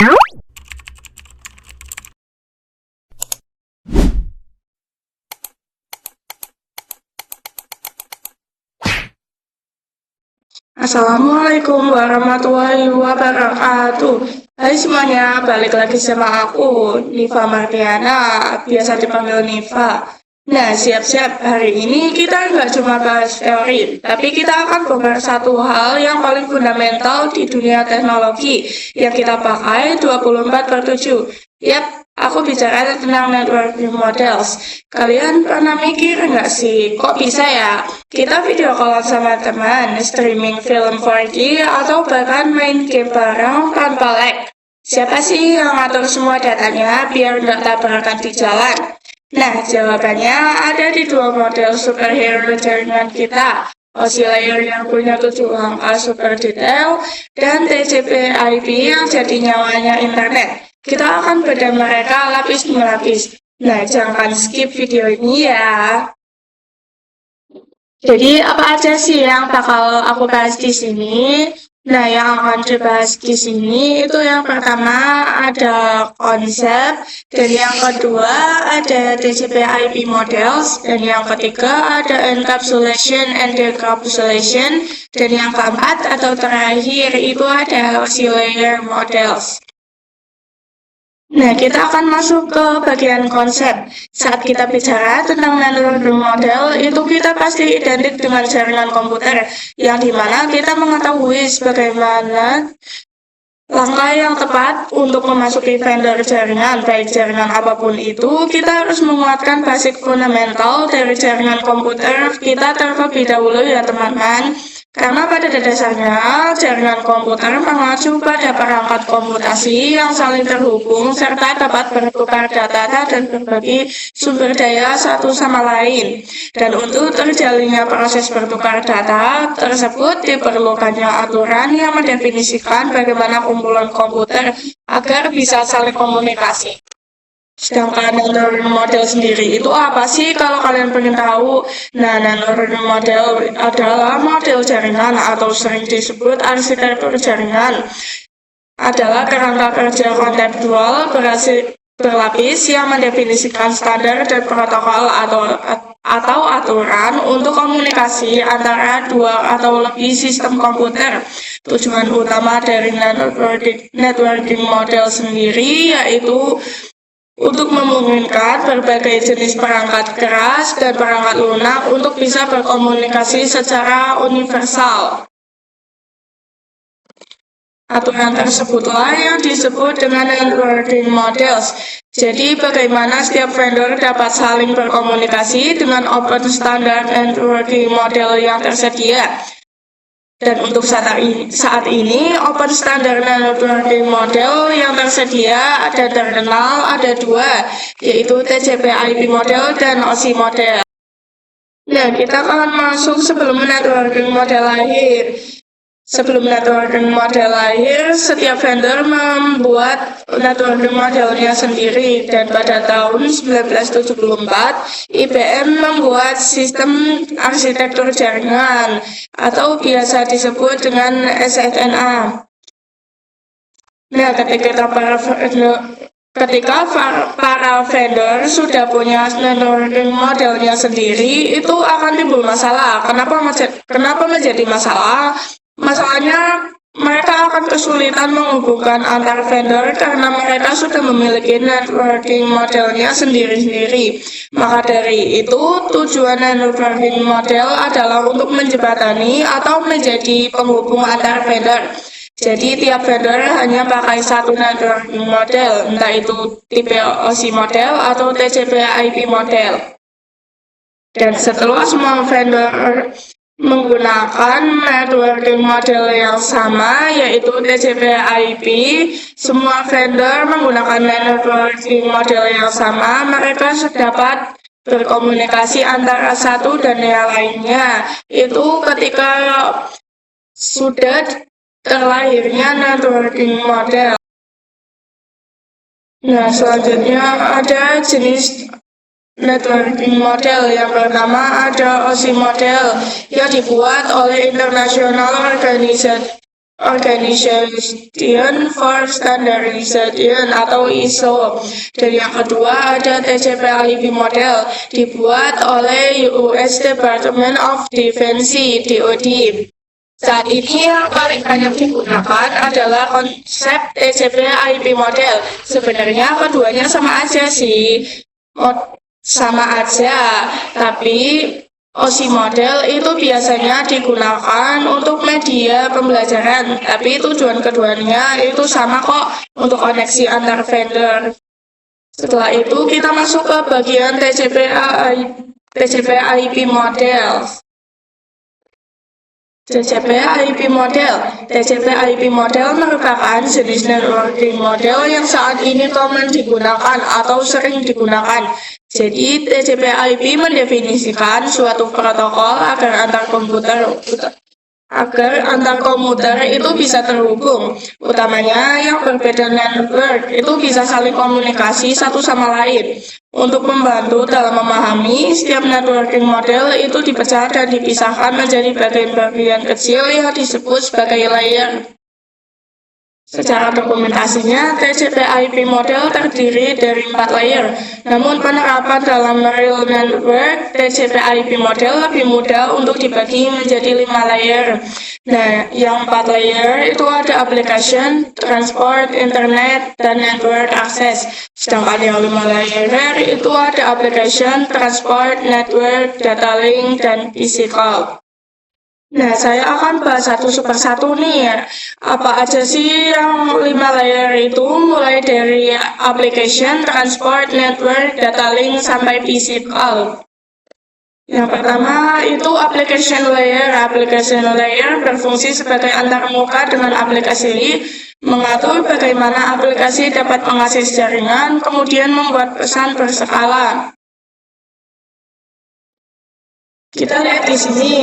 Assalamualaikum warahmatullahi wabarakatuh. Hai semuanya, balik lagi sama aku, Niva Martiana, biasa dipanggil Niva. Nah, siap-siap, hari ini kita nggak cuma bahas teori, tapi kita akan membahas satu hal yang paling fundamental di dunia teknologi, yang kita pakai 24/7. Yap, aku bicara tentang networking models. Kalian pernah mikir nggak sih, kok bisa ya? Kita video call sama teman, streaming film 4K, atau bahkan main game bareng tanpa lag. Siapa sih yang ngatur semua datanya biar nggak tabrakan di jalan? Nah, jawabannya ada di dua model superhero jaringan kita. Oscillator yang punya 7 angka super detail, dan TCP/IP yang jadi nyawanya internet. Kita akan bedah mereka lapis demi lapis. Nah, jangan skip video ini ya. Jadi, apa aja sih yang bakal aku bahas di sini? Nah, yang akan dibahas di sini itu yang pertama ada konsep, dan yang kedua ada TCP/IP models, dan yang ketiga ada encapsulation and decapsulation, dan yang keempat atau terakhir itu ada oscillator models. Nah, kita akan masuk ke bagian konsep. Saat kita bicara tentang networking model, itu kita pasti identik dengan jaringan komputer, yang dimana kita mengetahui bagaimana langkah yang tepat untuk memasuki vendor jaringan, baik jaringan apapun itu, kita harus menguatkan basic fundamental dari jaringan komputer kita terlebih dahulu ya teman-teman. Karena pada dasarnya, jaringan komputer mengacu pada perangkat komputasi yang saling terhubung serta dapat bertukar data dan berbagi sumber daya satu sama lain. Dan untuk terjalinnya proses bertukar data tersebut diperlukannya aturan yang mendefinisikan bagaimana kumpulan komputer agar bisa saling komunikasi. Sedangkan networking model sendiri itu apa sih kalau kalian pengen tahu? Nah, networking model adalah model jaringan atau sering disebut arsitektur jaringan. Adalah kerangka kerja konseptual berlapis yang mendefinisikan standar dan protokol atau aturan untuk komunikasi antara dua atau lebih sistem komputer. Tujuan utama dari networking model sendiri yaitu untuk memungkinkan berbagai jenis perangkat keras dan perangkat lunak untuk bisa berkomunikasi secara universal. Aturan tersebutlah yang disebut dengan networking models. Jadi, bagaimana setiap vendor dapat saling berkomunikasi dengan open standard networking model yang tersedia. Dan untuk saat ini, open standard networking model yang tersedia dan terkenal ada dua, yaitu TCP/IP model dan OSI model. Nah, kita akan masuk sebelum networking model lahir. Sebelum networking model lahir, setiap vendor membuat networking modelnya sendiri, dan pada tahun 1974, IBM membuat sistem arsitektur jaringan, atau biasa disebut dengan SNA. Nah, ketika para vendor sudah punya networking modelnya sendiri, itu akan timbul masalah. Kenapa menjadi masalah? Masalahnya, mereka akan kesulitan menghubungkan antar vendor karena mereka sudah memiliki networking modelnya sendiri-sendiri. Maka dari itu, tujuan networking model adalah untuk menjembatani atau menjadi penghubung antar vendor. Jadi, tiap vendor hanya pakai satu networking model, entah itu tipe OSI model atau TCP/IP model. Dan setelah semua vendor menggunakan networking model yang sama, yaitu TCP/IP, semua vendor menggunakan networking model yang sama, mereka dapat berkomunikasi antara satu dan yang lainnya. Itu ketika sudah terlahirnya networking model. Nah, selanjutnya ada jenis networking model. Yang pertama ada OSI model yang dibuat oleh International Organization for Standardization atau ISO. Dan yang kedua ada TCP/IP model dibuat oleh US Department of Defense (DoD). Saat ini yang paling banyak digunakan adalah konsep TCP/IP model. Sebenarnya keduanya sama aja sih, tapi OSI model itu biasanya digunakan untuk media pembelajaran, tapi tujuan keduanya itu sama kok, untuk koneksi antar vendor. Setelah itu kita masuk ke bagian TCP/IP model. TCP/IP model merupakan jenis networking model yang saat ini common digunakan atau sering digunakan. Jadi, TCP/IP mendefinisikan suatu protokol agar antar komputer itu bisa terhubung. Utamanya yang berbeda network itu bisa saling komunikasi satu sama lain. Untuk membantu dalam memahami, setiap networking model itu dipecah dan dipisahkan menjadi bagian-bagian kecil yang disebut sebagai layer. Secara dokumentasinya, TCP/IP model terdiri dari 4 layer. Namun penerapan dalam real network, TCP/IP model lebih mudah untuk dibagi menjadi 5 layer. Nah, yang 4 layer itu ada application, transport, internet, dan network access. Sedangkan yang 5 layer itu ada application, transport, network, data link, dan physical. Nah, saya akan bahas satu persatu nih ya. Apa aja sih yang 5 layer itu, mulai dari application, transport, network, data link, sampai physical. Yang pertama itu application layer. Application layer berfungsi sebagai antarmuka dengan aplikasi, mengatur bagaimana aplikasi dapat mengakses jaringan, kemudian membuat pesan berskala. Kita lihat di sini.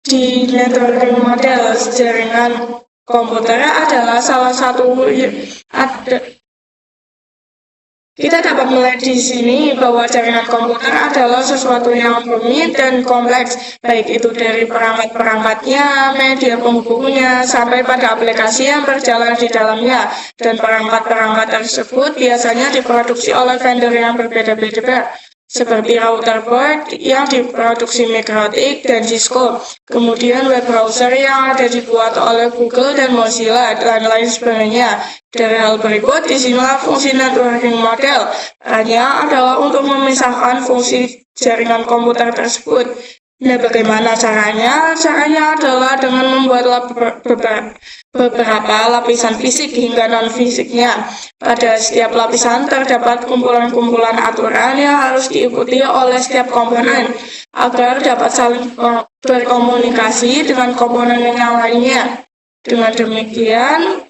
Di networking model, jaringan komputer adalah salah satu kita dapat melihat di sini bahwa jaringan komputer adalah sesuatu yang rumit dan kompleks, baik itu dari perangkat-perangkatnya, media penghubungnya, sampai pada aplikasi yang berjalan di dalamnya. Dan perangkat-perangkat tersebut biasanya diproduksi oleh vendor yang berbeda-beda, seperti router board yang diproduksi MikroTik dan Cisco, kemudian web browser yang ada dibuat oleh Google dan Mozilla, dan lain sebagainya. Dari hal berikut, disinilah fungsi networking model. Perannya adalah untuk memisahkan fungsi jaringan komputer tersebut. Nah, bagaimana caranya? Caranya adalah dengan membuat beberapa lapisan fisik hingga non-fisiknya. Pada setiap lapisan terdapat kumpulan-kumpulan aturan yang harus diikuti oleh setiap komponen agar dapat saling berkomunikasi dengan komponen yang lainnya. Dengan demikian,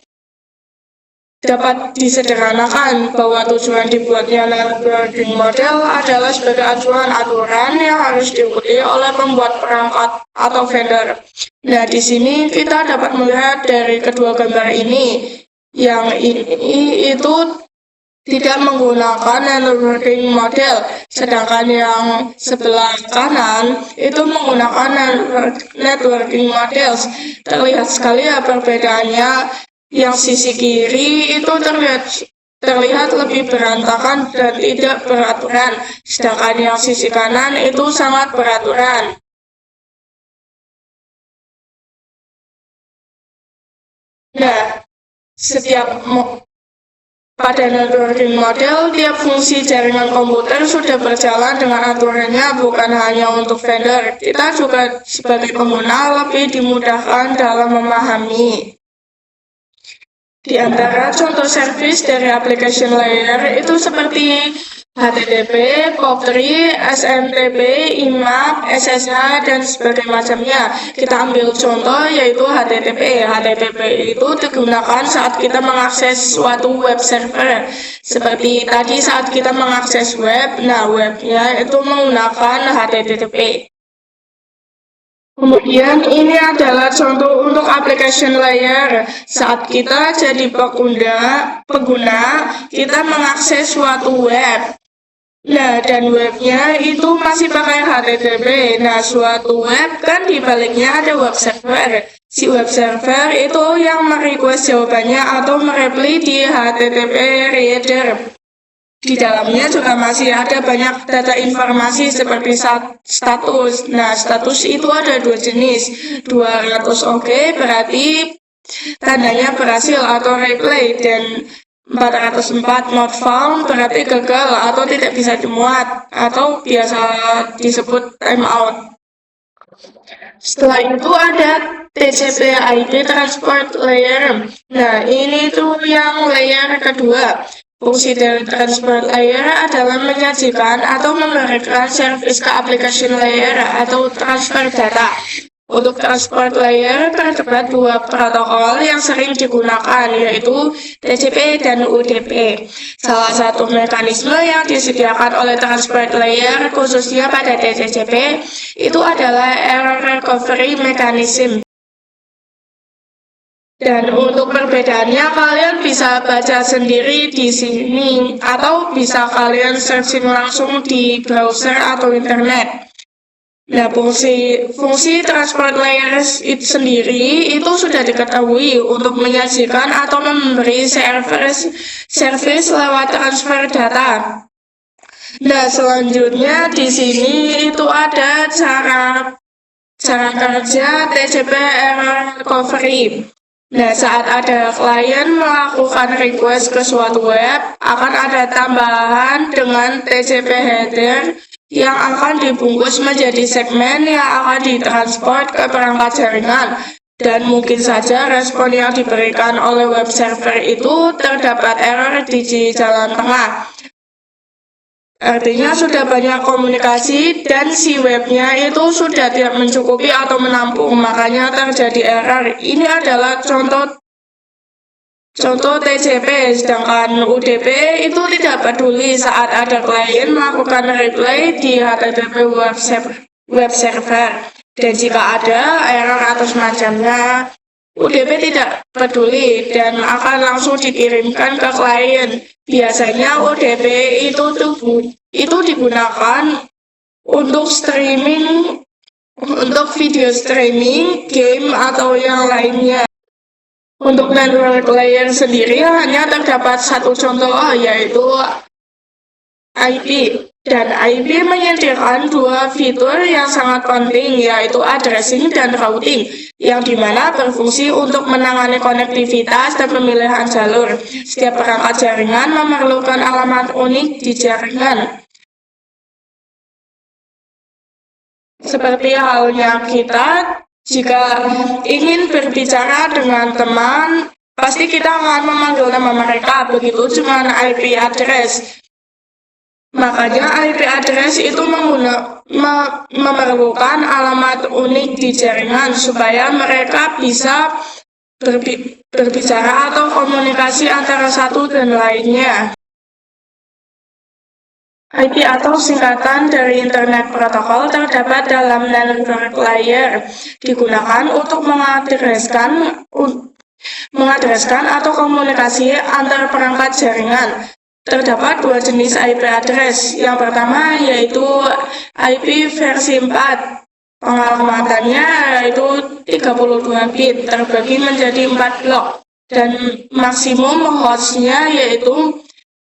dapat disederhanakan bahwa tujuan dibuatnya networking model adalah sebagai aturan yang harus diikuti oleh pembuat perangkat atau vendor. Nah, di sini kita dapat melihat dari kedua gambar ini, yang ini itu tidak menggunakan networking model, sedangkan yang sebelah kanan itu menggunakan networking models. Terlihat sekali ya perbedaannya. Yang sisi kiri itu terlihat lebih berantakan dan tidak beraturan, sedangkan yang sisi kanan itu sangat beraturan. Nah, pada networking model, tiap fungsi jaringan komputer sudah berjalan dengan aturannya, bukan hanya untuk vendor. Kita juga sebagai pengguna lebih dimudahkan dalam memahami. Di antara contoh service dari application layer itu seperti HTTP, POP3, SMTP, IMAP, SSH, dan sebagainya macamnya. Kita ambil contoh yaitu HTTP. HTTP itu digunakan saat kita mengakses suatu web server. Seperti tadi saat kita mengakses web, nah webnya itu menggunakan HTTP. Kemudian ini adalah contoh untuk application layer. Saat kita jadi pengguna, kita mengakses suatu web. Nah, dan webnya itu masih pakai HTTP. Nah, suatu web kan di baliknya ada web server. Si web server itu yang merequest jawabannya atau mereply di HTTP reader. Di dalamnya juga masih ada banyak data informasi seperti status. Nah, status itu ada dua jenis. 200 OK berarti tandanya berhasil atau replay, dan 404 not found berarti gagal atau tidak bisa dimuat atau biasa disebut timeout. Setelah itu ada TCP IP Transport Layer. Nah, ini tuh yang layer kedua. Fungsi dari transport layer adalah menyajikan atau memberikan service ke application layer atau transfer data. Untuk transport layer terdapat dua protokol yang sering digunakan, yaitu TCP dan UDP. Salah satu mekanisme yang disediakan oleh transport layer, khususnya pada TCP, itu adalah error recovery mechanism. Dan untuk perbedaannya kalian bisa baca sendiri di sini atau bisa kalian searching langsung di browser atau internet. Nah, fungsi transport layer itu sendiri itu sudah diketahui untuk menyajikan atau memberi service lewat transfer data. Nah, selanjutnya di sini itu ada cara kerja TCP error recovery. Nah, saat ada klien melakukan request ke suatu web, akan ada tambahan dengan TCP header yang akan dibungkus menjadi segmen yang akan ditransport ke perangkat jaringan. Dan mungkin saja respon yang diberikan oleh web server itu terdapat error di jalan tengah. Artinya sudah banyak komunikasi dan si webnya itu sudah tidak mencukupi atau menampung, makanya terjadi error. Ini adalah contoh TCP, sedangkan UDP itu tidak peduli saat ada klien melakukan replay di HTTP web server. Dan jika ada error atau semacamnya, UDP tidak peduli dan akan langsung dikirimkan ke klien. Biasanya UDP itu digunakan untuk video streaming, game, atau yang lainnya. Untuk network layer sendiri hanya terdapat satu contoh, yaitu IP. Dan IP menyediakan dua fitur yang sangat penting, yaitu addressing dan routing, yang dimana berfungsi untuk menangani konektivitas dan pemilihan jalur. Setiap perangkat jaringan memerlukan alamat unik di jaringan. Seperti halnya kita, jika ingin berbicara dengan teman, pasti kita akan memanggil nama mereka, begitu cuma IP address. Makanya IP address itu memerlukan alamat unik di jaringan supaya mereka bisa berbicara atau komunikasi antara satu dan lainnya. IP atau singkatan dari Internet Protocol terdapat dalam network layer, digunakan untuk mengadreskan atau komunikasi antar perangkat jaringan. Terdapat dua jenis IP address. Yang pertama yaitu IP versi 4. Pengalamannya yaitu 32 bit, terbagi menjadi 4 blok. Dan maksimum hostnya yaitu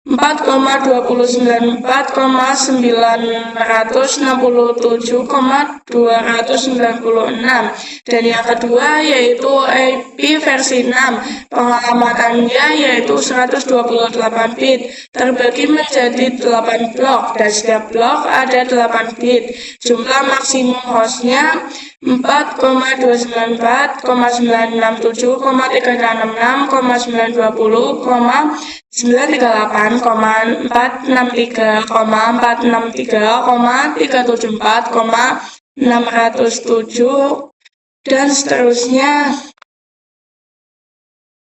4,29.4,967,296. Dan yang kedua yaitu IP versi 6. Pengalamannya yaitu 128 bit, terbagi menjadi 8 blok, dan setiap blok ada 8 bit. Jumlah maksimum hostnya 4,29.4,920,938,463,374,607 dan seterusnya.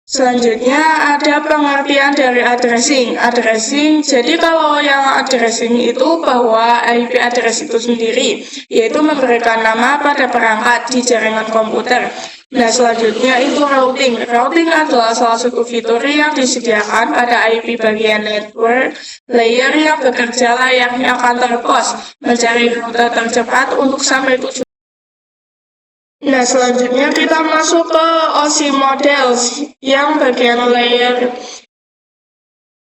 Selanjutnya ada pengertian dari addressing. Jadi kalau yang addressing itu bahwa IP address itu sendiri, yaitu memberikan nama pada perangkat di jaringan komputer. Nah, selanjutnya itu routing. Routing adalah salah satu fitur yang disediakan pada IP bagian network layer yang bekerja layaknya kantor pos, mencari rute tercepat untuk sampai tujuan. Nah, selanjutnya kita masuk ke OC models yang bagian layer.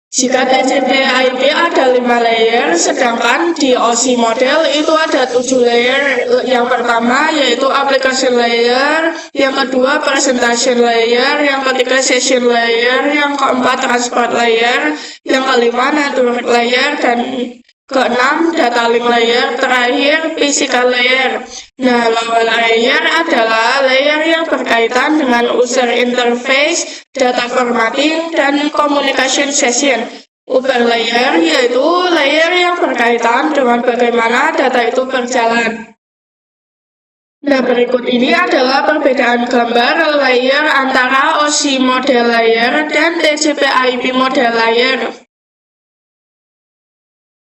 Jika TCP/IP ada 5 layer, sedangkan di OC model itu ada 7 layer. Yang pertama yaitu application layer, yang kedua presentation layer, yang ketiga session layer, yang keempat transport layer, yang kelima network layer, dan keenam data link layer, terakhir physical layer. Nah, lower layer adalah layer yang berkaitan dengan user interface, data formatting, dan communication session. Upper layer yaitu layer yang berkaitan dengan bagaimana data itu berjalan. Nah, berikut ini adalah perbedaan gambar layer antara OC model layer dan TCP/IP model layer.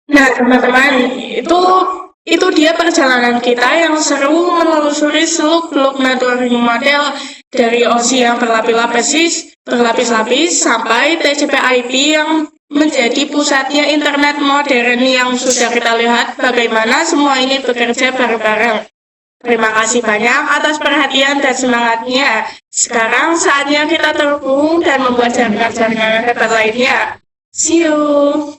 Nah, teman-teman, itu dia perjalanan kita yang seru menelusuri seluk-beluk networking model dari OC yang berlapis-lapis sampai TCP/IP yang menjadi pusatnya internet modern yang sudah kita lihat bagaimana semua ini bekerja bareng-bareng. Terima kasih banyak atas perhatian dan semangatnya. Sekarang saatnya kita terhubung dan membuat jaringan-jaringan hebat lainnya. See you!